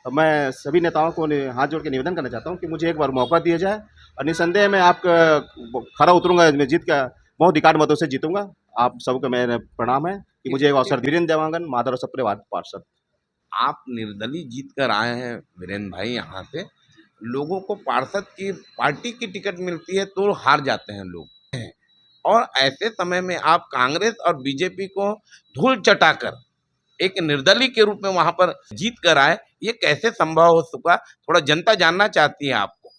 मैं सभी नेताओं को हाथ जोड़ के निवेदन करना चाहता हूँ कि मुझे एक बार मौका दिया जाए और निसंदेह मैं आपका खरा उतरूंगा, मैं जीत का बहुत रिकॉर्ड मतों से जीतूंगा। आप सबको मेरा प्रणाम है कि मुझे एक अवसर, वीरेंद्र देवांगन, माधव सप्रे वार्ड पार्षद। आप निर्दलीय जीत कर आए हैं वीरेंद्र भाई। यहाँ से लोगों को पार्षद की पार्टी की टिकट मिलती है तो हार जाते हैं लोग, और ऐसे समय में आप कांग्रेस और बीजेपी को धूल चटाकर एक निर्दलीय के रूप में वहां पर जीत कर आए। ये कैसे संभव हो सका, थोड़ा जनता जानना चाहती है आपको।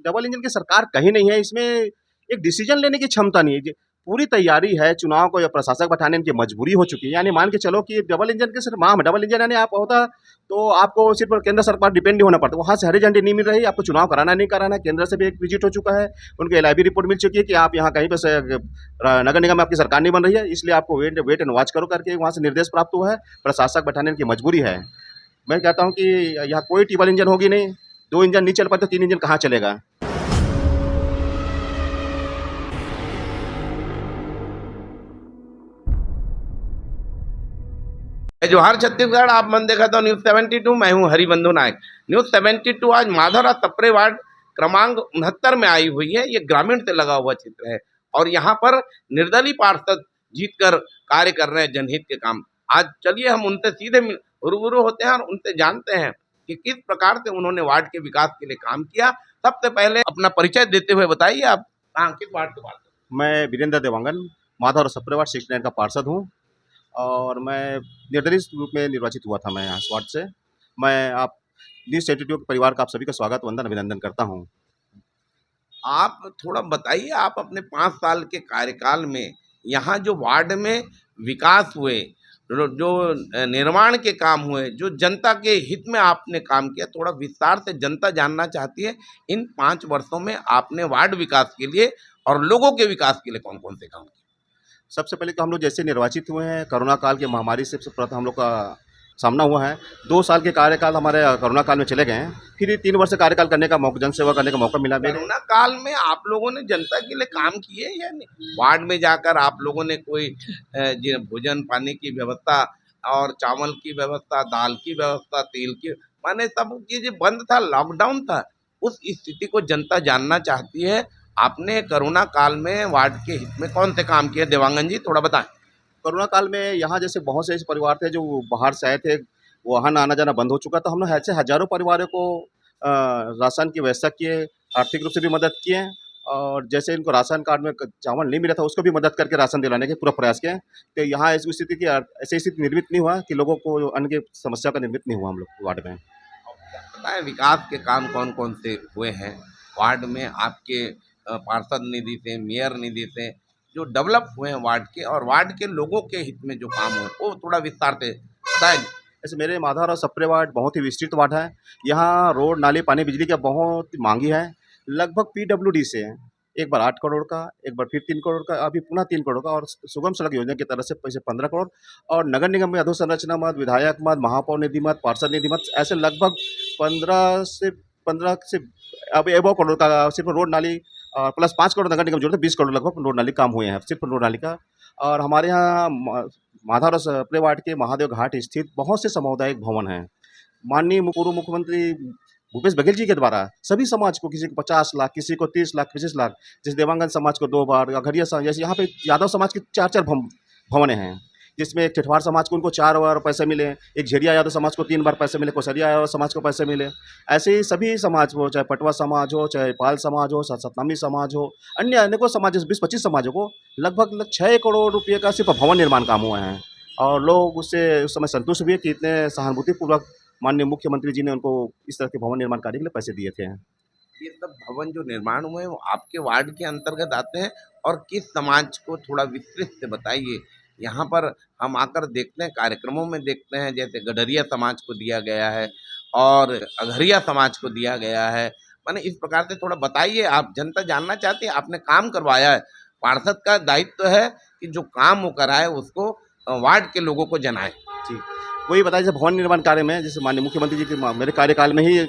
डबल इंजन की सरकार कहीं नहीं है, इसमें एक डिसीजन लेने की क्षमता नहीं है। पूरी तैयारी है, चुनाव को या प्रशासक बैठाने की मजबूरी हो चुकी है। यानी मान के चलो कि डबल इंजन के सिर्फ नाम है, डबल इंजन यानी आप होता तो आपको सिर्फ केंद्र सरकार डिपेंड नहीं होना पड़ता। वहाँ से हरी झंडी नहीं मिल रही, आपको चुनाव कराना नहीं कराना। केंद्र से भी एक विजिट हो चुका है, उनकी LIB रिपोर्ट मिल चुकी है कि आप यहाँ कहीं पर नगर निगम में आपकी सरकार नहीं बन रही है, इसलिए आपको वेट एंड वॉच करो करके वहाँ से निर्देश प्राप्त हुआ है। प्रशासक बैठाने की मजबूरी है। मैं कहता हूँ कि यहाँ कोई डबल इंजन होगी नहीं। 2 इंजन नहीं चल पाए तो 3 इंजन कहाँ चलेगा। जोहार छत्तीसगढ़, आप मन देखा तो न्यूज 72। मैं हूं हरिबंधु नायक। न्यूज 72 आज माधवरा सप्रे वार्ड क्रमांक 69 में आई हुई है। ये ग्रामीण से लगा हुआ चित्र है और यहाँ पर निर्दलीय पार्षद जीतकर कार्य कर रहे हैं जनहित के काम। आज चलिए हम उनसे सीधे रूबरू होते हैं और उनसे जानते हैं कि किस प्रकार से उन्होंने वार्ड के विकास के लिए काम किया। सबसे पहले अपना परिचय देते हुए बताइए, आप कहाँ किस वार्ड के पार्षद? मैं वीरेंद्र देवांगन, माधव सप्रे वार्ड 69 का पार्षद हूँ और मैं निर्दलीय रूप में निर्वाचित हुआ था। मैं यहाँ इस वार्ड से। मैं आप न्यूज़ 72 के परिवार का आप सभी का स्वागत, वंदन, अभिनंदन करता हूँ। आप थोड़ा बताइए, आप अपने 5 साल के कार्यकाल में यहाँ जो वार्ड में विकास हुए, जो निर्माण के काम हुए, जो जनता के हित में आपने काम किया, थोड़ा विस्तार से जनता जानना चाहती है। इन 5 वर्षों में आपने वार्ड विकास के लिए और लोगों के विकास के लिए कौन कौन से काम किए? सबसे पहले तो हम लोग जैसे निर्वाचित हुए हैं, कोरोना काल की महामारी से प्रथम हम लोग का सामना हुआ है। 2 साल के कार्यकाल हमारे कोरोना काल में चले गए हैं, फिर 3 वर्ष कार्यकाल करने का मौका, जनसेवा करने का मौका मिला। कोरोना काल में आप लोगों ने जनता के लिए काम किए या नहीं? वार्ड में जाकर आप लोगों ने कोई भोजन पानी की व्यवस्था और चावल की व्यवस्था, दाल की व्यवस्था, तेल की, माने सब चीजें बंद था, लॉकडाउन था। उस स्थिति को जनता जानना चाहती है। आपने कोरोना काल में वार्ड के हित में कौन से काम किए, देवांगन जी थोड़ा बताएं। कोरोना काल में यहाँ जैसे बहुत से ऐसे परिवार थे जो बाहर से आए थे, वहाँ आना जाना बंद हो चुका था। हमने ऐसे हज़ारों परिवारों को राशन की व्यवस्था किए, आर्थिक रूप से भी मदद किए और जैसे इनको राशन कार्ड में चावल नहीं मिला था उसको भी मदद करके राशन दिलाने के पूरा प्रयास किए। तो यहाँ ऐसी स्थिति की ऐसी स्थिति निर्मित नहीं हुआ कि लोगों को अन्न की समस्या का निर्मित नहीं हुआ हम लोग वार्ड में। बताएं विकास के काम कौन कौन से हुए हैं वार्ड में आपके पार्षद निधि से, मेयर निधि से, जो डेवलप हुए हैं वार्ड के, और वार्ड के लोगों के हित में जो काम हुए वो थोड़ा विस्तार से बताएं। ऐसे मेरे माधव और सप्रे वार्ड बहुत ही विस्तृत वार्ड है। यहाँ रोड, नाली, पानी, बिजली का बहुत मांगी है। लगभग PWD से एक बार 8 करोड़ का, एक बार फिर 3 करोड़ का, अभी पुनः 3 करोड़ का, और सुगम सड़क योजना की तरफ से पैसे 15 करोड़, और नगर निगम में अधोसंरचना मद, विधायक मद, महापौर निधि मद, पार्षद निधि मद, ऐसे लगभग 15 से अब एबव करोड़ का सिर्फ रोड नाली प्लस 5 करोड़ नगर निगम जोड़ते 20 करोड़ लगभग रोड नाली काम हुए हैं, सिर्फ रोड नाली का। और हमारे यहाँ माधव सप्रे वार्ड के महादेव घाट स्थित बहुत से सामुदायिक भवन हैं। माननीय पूर्व मुख्यमंत्री भूपेश बघेल जी के द्वारा सभी समाज को, किसी को 50 लाख, किसी को 30 लाख, 25 लाख, जैसे देवांगन समाज को 2 बार, अघरिया समाज, जैसे यहाँ पे यादव समाज के 4-4 भवनें हैं, जिसमें एक ठेठवार समाज को उनको 4 बार पैसे मिले, एक झेरिया यादव समाज को 3 बार पैसे मिले, कोसरिया यादव समाज को पैसे मिले। ऐसे ही सभी समाज हो, चाहे पटवा समाज हो, चाहे पाल समाज हो, सतनामी समाज हो, अन्य अनेकों समाज, जैसे 20-25 समाजों को लगभग 6 करोड़ रुपये का सिर्फ भवन निर्माण काम हुआ है। और लोग उससे उस समय संतुष्ट भी है कि इतने सहानुभूतिपूर्वक माननीय मुख्यमंत्री जी ने उनको इस तरह के भवन निर्माण कार्य के लिए पैसे दिए थे। ये सब भवन जो निर्माण हुए हैं वो आपके वार्ड के अंतर्गत आते हैं, और किस समाज को थोड़ा विस्तृत से बताइए। यहाँ पर हम आकर देखते हैं, कार्यक्रमों में देखते हैं, जैसे गडरिया समाज को दिया गया है और अघरिया समाज को दिया गया है। माने इस प्रकार से थोड़ा बताइए, आप जनता जानना चाहती है, आपने काम करवाया है। पार्षद का दायित्व तो है कि जो काम वो कराए उसको वार्ड के लोगों को जनाए। जी, वही बताइए, जैसे भवन निर्माण कार्य में जैसे माननीय मुख्यमंत्री जी के मेरे कार्यकाल में ही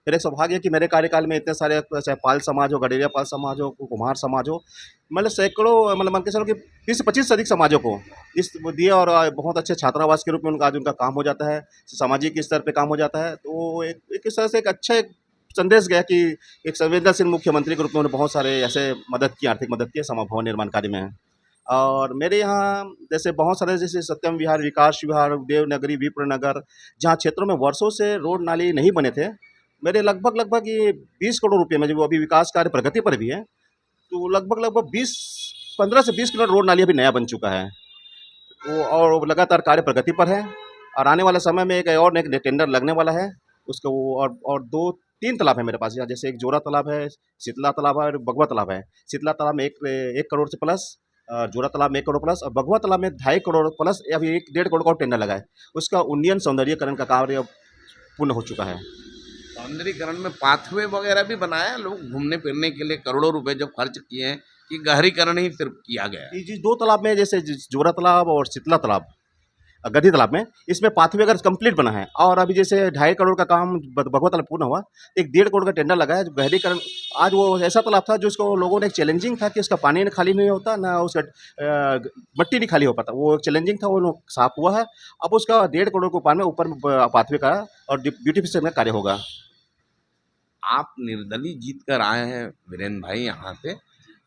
मेरे मेरा सौभाग्य है कि मेरे कार्यकाल में इतने सारे, चाहे पाल समाज हो, गडेरिया पाल समाज हो, कुम्हार समाज हो, मतलब सैकड़ों, मतलब मान के चलो कि 20 से 25 से अधिक समाजों को इस वो दिए, और बहुत अच्छे छात्रावास के रूप में उनका आज उनका काम हो जाता है, सामाजिक स्तर पे काम हो जाता है। तो एक इस तरह से एक अच्छा एक संदेश गया कि एक संवेदनशील मुख्यमंत्री के रूप में उन्होंने बहुत सारे ऐसे मदद की, आर्थिक मदद की समा भवन निर्माण कार्य में। और मेरे यहाँ जैसे बहुत सारे, जैसे सत्यम विहार, विकास विहार, देवनगरी, विप्रनगर, जहाँ क्षेत्रों में वर्षों से रोड नाली नहीं बने थे, मेरे लगभग लगभग ये 20 करोड़ रुपए में, जो अभी विकास कार्य प्रगति पर भी है, तो लगभग लगभग 20 15 से 20 किलोमीटर रोड नाली अभी नया बन चुका है। वो और लगातार कार्य प्रगति पर है, और आने वाले समय में एक टेंडर लगने वाला है उसका। वो और 2-3 तालाब है मेरे पास यहाँ, जैसे एक जोरा तालाब है, शीतला तालाब है और बगवा तालाब है। शीतला तालाब में 1 करोड़ से प्लस, जोरा तालाब में 1 करोड़ प्लस, और बगवा तालाब में 2.5 करोड़ प्लस, अभी 1 करोड़ का और टेंडर लगा है। उसका उन्नयन सौंदर्यीकरण का कार्य पूर्ण हो चुका है। सौंदर्यीकरण में पाथवे वगैरह भी बनाया, लोग घूमने फिरने के लिए करोड़ों रुपए जो खर्च किए हैं, कि गहरीकरण ही सिर्फ किया गया है। जी, 2 तालाब में, जैसे जोरा तालाब और शीतला तालाब, गधी तालाब में, इसमें पाथवे अगर कंप्लीट बना है, और अभी जैसे 2.5 करोड़ का काम बगवा तालाब पूर्ण हुआ, 1 करोड़ का टेंडर लगा है जो गहरीकरण। आज वो ऐसा तालाब था जो उसको लोगों ने, एक चैलेंजिंग था कि उसका पानी खाली नहीं होता, ना उसका मट्टी नहीं खाली हो पाता, वो एक चैलेंजिंग था, वो साफ हुआ है। अब उसका 1.5 करोड़ के ऊपर में ऊपर पाथवे का और ब्यूटिफिकेशन का कार्य होगा। आप निर्दलीय जीत कर आए हैं वीरेंद्र भाई यहाँ से,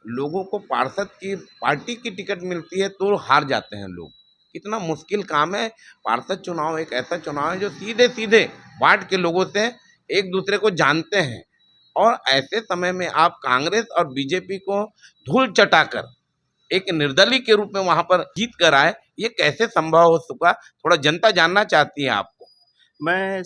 लोगों को पार्षद की पार्टी की टिकट मिलती है तो हार जाते हैं लोग। कितना मुश्किल काम है। पार्षद चुनाव एक ऐसा चुनाव है जो सीधे सीधे वार्ड के लोगों से एक दूसरे को जानते हैं, और ऐसे समय में आप कांग्रेस और बीजेपी को धूल चटाकर एक निर्दलीय के रूप में वहां पर जीत कर आए, ये कैसे संभव हो सका? थोड़ा जनता जानना चाहती है आपको। मैं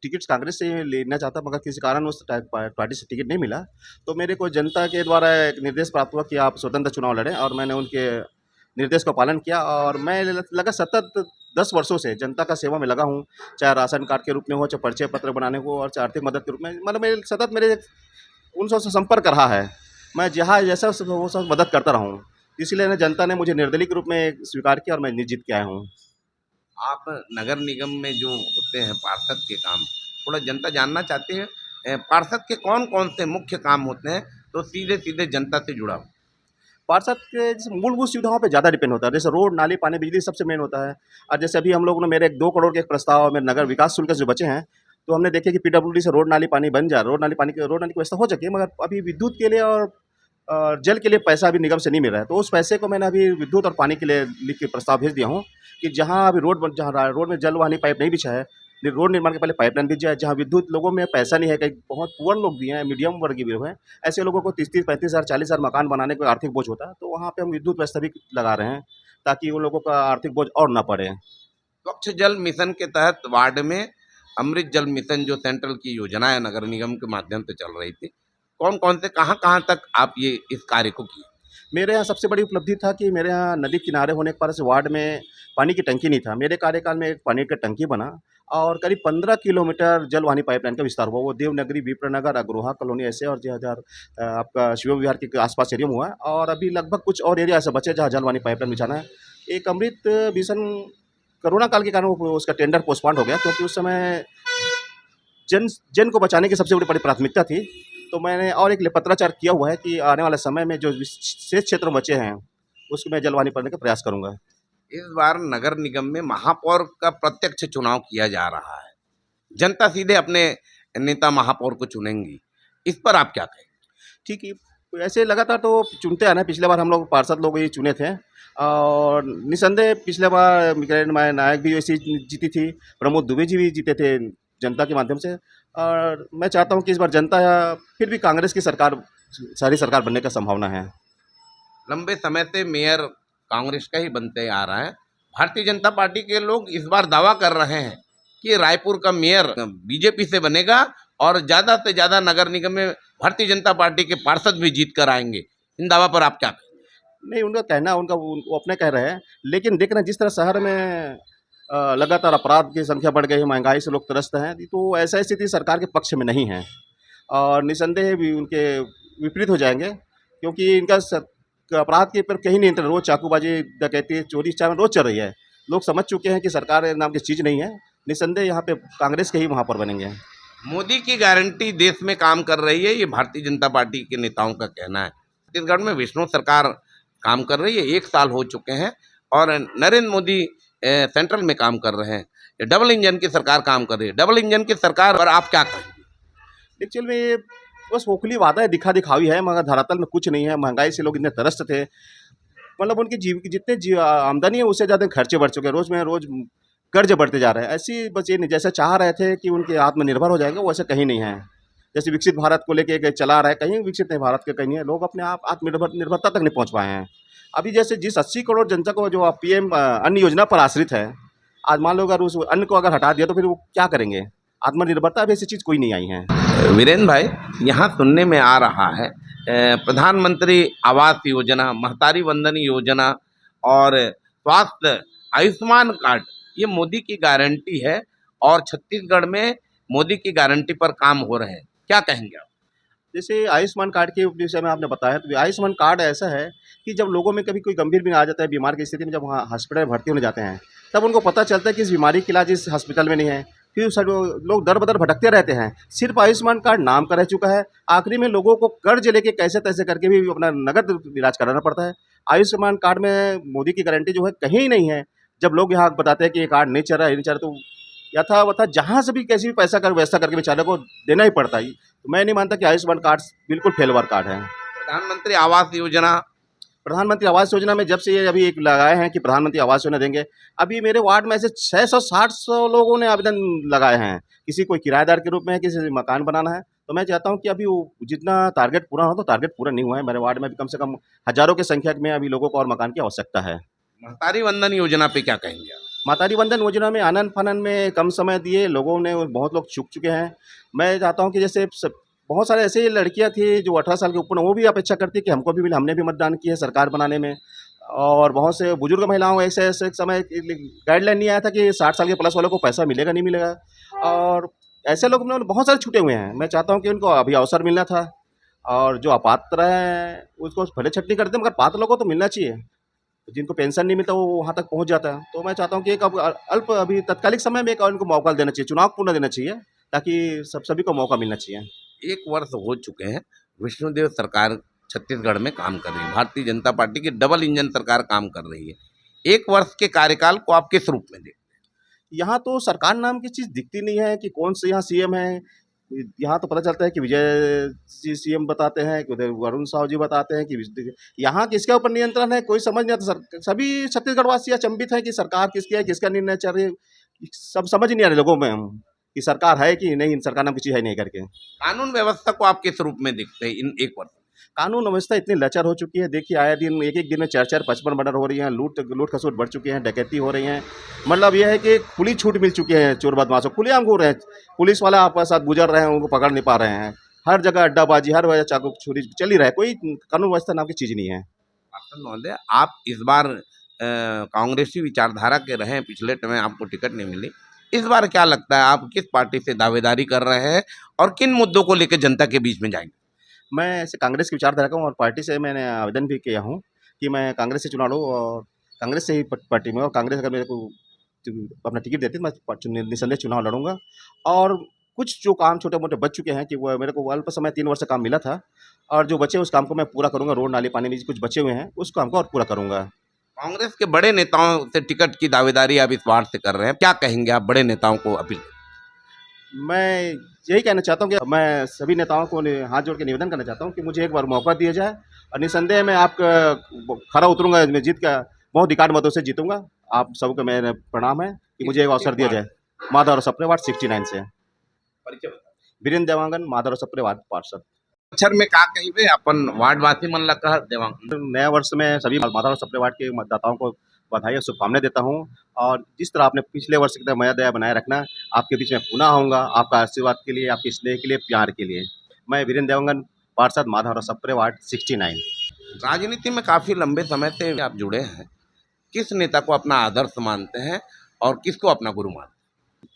टिकट कांग्रेस से लेना चाहता, मगर किसी कारणवश पार्टी से टिकट नहीं मिला। तो मेरे को जनता के द्वारा एक निर्देश प्राप्त हुआ कि आप स्वतंत्र चुनाव लड़ें, और मैंने उनके निर्देश का पालन किया, और मैं लगा सतत 10 वर्षों से जनता का सेवा में लगा हूँ। चाहे राशन कार्ड के रूप में हो, चाहे परिचय पत्र बनाने को, और चाहे आर्थिक मदद के रूप में, मतलब मेरे सतत मेरे उन से संपर्क रहा है। मैं जहाँ जैसा वो सब मदद करता रहा हूँ, इसीलिए ना जनता ने मुझे निर्दलीय के रूप में स्वीकार किया, और मैं जीत के आया हूँ। आप नगर निगम में जो होते हैं पार्षद के काम, थोड़ा जनता जानना चाहती है, पार्षद के कौन कौन से मुख्य काम होते हैं, तो सीधे सीधे जनता से जुड़ा हो। पार्षद के जैसे मूलभूत सुविधाओं पे ज़्यादा डिपेंड होता है, जैसे रोड, नाली, पानी, बिजली सबसे मेन होता है। और जैसे अभी हम लोग ने, मेरे 2 करोड़ के एक प्रस्ताव, मेरे नगर विकास शुल्क जो बचे हैं, तो हमने देखे कि पीडब्ल्यूडी से रोड, नाली, पानी बन जाए, रोड, नाली की व्यवस्था हो चुकी है, मगर अभी विद्युत के लिए और जल के लिए पैसा अभी निगम से नहीं मिल रहा है। तो उस पैसे को मैंने अभी विद्युत और पानी के लिए लिख के प्रस्ताव भेज दिया हूँ कि जहाँ अभी जहाँ रोड में जल वाहिनी पाइप नहीं बिछा है, रोड निर्माण के पहले पाइपलाइन बिछ जाए। जहाँ विद्युत लोगों में पैसा नहीं है, कई बहुत पुअर लोग भी हैं, मीडियम वर्ग के भी लोग हैं, ऐसे लोगों को 30-30, 35,000, 40,000 मकान बनाने को आर्थिक बोझ होता है, तो वहाँ पे हम विद्युत व्यवस्था भी लगा रहे हैं, ताकि उन लोगों का आर्थिक बोझ और ना पड़े। स्वच्छ जल मिशन के तहत वार्ड में अमृत जल मिशन जो सेंट्रल की योजना है नगर निगम के माध्यम से चल रही थी, कौन कौन से कहाँ तक आप ये इस कार्य को किए? मेरे यहाँ सबसे बड़ी उपलब्धि था कि मेरे यहाँ नदी किनारे होने के कारण से वार्ड में पानी की टंकी नहीं था। मेरे कार्यकाल में एक पानी का टंकी बना, और करीब 15 किलोमीटर जलवाहिनी पाइपलाइन का विस्तार हुआ। वो देवनगरी, विप्रनगर, अग्रोहा कॉलोनी ऐसे, और जहाँ आपका शिव विहार के आसपास एरिया में हुआ है, और अभी लगभग कुछ और एरिया ऐसे बचे जहाँ जलवाहिनी पाइपलाइन बिछाना है। एक अमृत मिशन कोरोना काल के कारण उसका टेंडर पोस्टपोन्ड हो गया, क्योंकि उस समय जन को बचाने की सबसे बड़ी प्राथमिकता थी। तो मैंने और एक पत्राचार किया हुआ है कि आने वाले समय में जो शेष क्षेत्र बचे हैं, उसमें जलवाहिनी करने का प्रयास करूँगा। इस बार नगर निगम में महापौर का प्रत्यक्ष चुनाव किया जा रहा है, जनता सीधे अपने नेता महापौर को चुनेंगी, इस पर आप क्या कहें? ठीक है, ऐसे लगातार तो चुनते आना है। पिछले बार हम लोग पार्षद लोग ही चुने थे, और निसंदेह पिछले बार किरण नायक भी ऐसी जीती थी, प्रमोद दुबे जी भी जीते थे जनता के माध्यम से। और मैं चाहता हूँ कि इस बार जनता फिर भी कांग्रेस की सरकार, सारी सरकार बनने का संभावना है। लंबे समय से मेयर कांग्रेस का ही बनते आ रहा है। भारतीय जनता पार्टी के लोग इस बार दावा कर रहे हैं कि रायपुर का मेयर बीजेपी से बनेगा, और ज़्यादा से ज़्यादा नगर निगम में भारतीय जनता पार्टी के पार्षद भी जीत कर आएंगे। इन दावा पर आप क्या कहें? नहीं, उनका कहना, वो अपने कह रहे हैं, लेकिन देखना जिस तरह शहर में लगातार अपराध की संख्या बढ़ गई है, महंगाई से लोग त्रस्त हैं, तो ऐसा स्थिति सरकार के पक्ष में नहीं है, और निसंदेह भी उनके विपरीत हो जाएंगे, क्योंकि इनका अपराध के ऊपर कहीं नियंत्रण, रोज चाकूबाजी, डकैती, चोरी चामार रोज चल रही है। लोग समझ चुके हैं कि सरकार नाम की चीज़ नहीं है। निसंदेह यहाँ पे कांग्रेस के ही महापौर बनेंगे। मोदी की गारंटी देश में काम कर रही है, ये भारतीय जनता पार्टी के नेताओं का कहना है। छत्तीसगढ़ में विष्णु सरकार काम कर रही है, 1 साल हो चुके हैं और नरेंद्र मोदी सेंट्रल में काम कर रहे हैं। ये डबल इंजन की सरकार काम कर रही है। डबल इंजन की सरकार पर आप क्या कहेंगे? एक्चुअल में ये बस खोखली वादा है, दिखा दिखावी है, मगर धरातल में कुछ नहीं है। महंगाई से लोग इतने त्रस्त थे, मतलब उनकी जितने आमदनी है उससे ज़्यादा खर्चे बढ़ चुके हैं। रोज़ में रोज़ कर्ज बढ़ते जा रहे हैं। ऐसी बस ये नहीं, जैसे चाह रहे थे कि उनके आत्मनिर्भर हो जाएंगे, वैसे कहीं नहीं है। जैसे विकसित भारत को लेके एक चला रहा है, कहीं विकसित नहीं, भारत के कहीं नहीं है। लोग अपने आप निर्भरता तक नहीं पहुंच पाए हैं। अभी जैसे जिस 80 करोड़ जनता को जो पीएम अन्न योजना पर आश्रित है, आज मान लो अगर उस अन्न को अगर हटा दिया तो फिर वो क्या करेंगे? आत्मनिर्भरता अभी ऐसी चीज़ कोई नहीं आई है। वीरेंद्र भाई, यहाँ सुनने में आ रहा है प्रधानमंत्री आवास योजना, महतारी वंदन योजना और स्वास्थ्य आयुष्मान कार्ड, ये मोदी की गारंटी है और छत्तीसगढ़ में मोदी की गारंटी पर काम हो रहे हैं। क्या कहेंगे आप? जैसे आयुष्मान कार्ड के विषय में आपने बताया, तो आयुष्मान कार्ड ऐसा है कि जब लोगों में कभी कोई गंभीर बीमारी आ जाता है, बीमार की स्थिति में जब वहाँ हॉस्पिटल में भर्ती होने जाते हैं, तब उनको पता चलता है कि इस बीमारी का इलाज इस हॉस्पिटल में नहीं है। फिर सब लोग दर बदर भटकते रहते हैं। सिर्फ आयुष्मान कार्ड नाम का रह चुका है। आखिरी में लोगों को कर्ज लेके कैसे तैसे करके भी अपना नगद इलाज कराना पड़ता है। आयुष्मान कार्ड में मोदी की गारंटी जो है कहीं नहीं है। जब लोग यहाँ बताते हैं कि ये कार्ड नहीं चल रहा है, ये नहीं चल रहा, तो यथावथा जहाँ से भी कैसी भी पैसा कर व्यवस्था करके बेचारे को देना ही पड़ता है। तो मैं नहीं मानता कि आयुष्मान कार्ड बिल्कुल फेलवर कार्ड है। प्रधानमंत्री आवास योजना, प्रधानमंत्री आवास योजना में जब से ये अभी एक लगाए हैं कि प्रधानमंत्री आवास योजना देंगे, अभी मेरे वार्ड में ऐसे 600-700 लोगों ने आवेदन लगाए हैं। किसी को किराएदार के रूप में है, किसी को मकान बनाना है। तो मैं चाहता हूँ कि अभी वो जितना टारगेट पूरा हो, तो टारगेट पूरा नहीं हुआ है। मेरे वार्ड में भी कम से कम हज़ारों की संख्या में अभी लोगों को और मकान की आवश्यकता है। महतारी वंदन योजना पे क्या कहेंगे आप? मातारी वंदन योजना में आनन फानन में कम समय दिए लोगों ने, बहुत लोग चूक चुके हैं। मैं चाहता हूँ कि जैसे बहुत सारे ऐसे लड़कियां थी जो 18 साल के ऊपर, वो भी अपेक्षा करती है कि हमको भी मिले, हमने भी मतदान किया है सरकार बनाने में। और बहुत से बुजुर्ग महिलाओं ऐसे ऐसे समय गाइडलाइन नहीं आया था कि 60 साल के प्लस वालों को पैसा मिलेगा नहीं मिलेगा, और ऐसे लोग में बहुत सारे छूटे हुए हैं। मैं चाहता हूँ कि उनको अभी अवसर मिलना था, और जो अपात्र है उसको भले छटनी करते हैं, मगर पात्र लोगों को तो मिलना चाहिए। जिनको पेंशन नहीं मिलता वो वहाँ तक पहुँच जाता है। तो मैं चाहता हूँ कि एक अब अल्प अभी तत्कालिक समय में एक उनको मौका देना चाहिए, चुनाव पूर्ण देना चाहिए, ताकि सभी को मौका मिलना चाहिए। 1 वर्ष हो चुके हैं, विष्णुदेव सरकार छत्तीसगढ़ में काम कर रही है। भारतीय जनता पार्टी की डबल इंजन सरकार काम कर रही है। 1 वर्ष के कार्यकाल को आप किस रूप में देखते हैं? यहाँ तो सरकार नाम की चीज़ दिखती नहीं है कि कौन से यहाँ सीएम है। यहाँ तो पता चलता है कि विजय जी सीएम बताते हैं, कि उधर वरुण साहू जी बताते हैं कि यहाँ किसके ऊपर नियंत्रण है, कोई समझ नहीं आता। सभी छत्तीसगढ़वासी अचंभित हैं कि सरकार किसकी है, किसका निर्णय चल रही है, सब समझ नहीं आ रहे लोगों में हम कि सरकार है कि नहीं, सरकार नाम की चीज़ है नहीं करके। कानून व्यवस्था को आप किस रूप में देखते हैं इन 1 वर्ष? कानून व्यवस्था इतनी लचर हो चुकी है। देखिए आए दिन एक एक दिन में 4-4-55 मर्डर हो रही हैं, लूट खसोट बढ़ चुके हैं, डकैती हो रही हैं। मतलब यह है कि खुली छूट मिल चुकी है चोर बदमाशों, खुलेआम घूम रहे हैं। पुलिस वाला आपके साथ गुजर रहे हैं, उनको पकड़ नहीं पा रहे हैं। हर जगह अड्डाबाजी, हर वजह चाकू छुरी चल ही रहा है। कोई कानून व्यवस्था नाम की चीज़ नहीं है। पार्षद महोदय, आप इस बार कांग्रेसी विचारधारा के रहे हैं, पिछले टाइम में आपको टिकट नहीं मिली। इस बार क्या लगता है, आप किस पार्टी से दावेदारी कर रहे हैं और किन मुद्दों को लेकर जनता के बीच में जाएंगे? मैं ऐसे कांग्रेस की विचारधारा का हूँ, और पार्टी से मैंने आवेदन भी किया हूँ कि मैं कांग्रेस से चुनाव लूँ, और कांग्रेस से ही पार्टी में, और कांग्रेस अगर मेरे को अपना टिकट देती है तो मैं निसंदेह चुनाव लड़ूंगा। और कुछ जो काम छोटे मोटे बच चुके हैं, कि वो मेरे को अल्प समय 3 वर्ष का काम मिला था, और जो बचे उस काम को मैं पूरा करूँगा। रोड नाली पानी में कुछ बचे हुए हैं, उस काम को और पूरा करूँगा। कांग्रेस के बड़े नेताओं से टिकट की दावेदारी आप इस बार से कर रहे हैं, क्या कहेंगे आप बड़े नेताओं को अपील? मैं यही कहना चाहता हूँ कि मैं सभी नेताओं को हाथ जोड़ के निवेदन करना चाहता हूँ कि मुझे एक बार मौका दिया जाए, और निसंदेह मैं आपका खरा उतरूंगा, मैं जीत का बहुत अधिकार मतों से जीतूंगा। आप सबको मेरा प्रणाम है कि मुझे एक अवसर दिया जाए। माधव सप्रे वार्ड 69 से परिचय बताओ। वीरेंद्र देवांगन, माधव सप्रे वार्ड पार्षद। अक्षर में का कहिबे अपन वार्डवासी मन ला कह देवांग। नया वर्ष में सभी माधव सप्रे वार्ड के मतदाताओं को बधाई और शुभकामनाएं देता हूँ, और जिस तरह आपने पिछले वर्ष की तरह मया दया बनाए रखना, आपके बीच में पुनः आऊँगा, आपका आशीर्वाद के लिए, आपके स्नेह के लिए, प्यार के लिए। मैं वीरेंद्र देवांगन, पार्षद माधव सप्रे वार्ड 69। राजनीति में काफी लंबे समय से आप जुड़े हैं, किस नेता को अपना आदर्श मानते हैं और किसको अपना गुरु मानते हैं?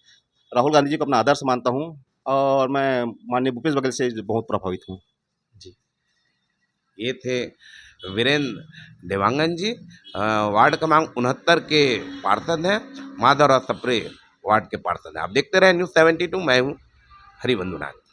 राहुल गांधी जी को अपना आदर्श मानता हूँ, और मैं माननीय भूपेश बघेल से बहुत प्रभावित हूँ जी। ये थे वीरेंद्र देवांगन जी, वार्ड क्रमांक 69 के पार्षद हैं, माधवराव सप्रे वार्ड के पार्षद हैं। आप देखते रहे News 72, मैं हूँ हरिबंधु नायक।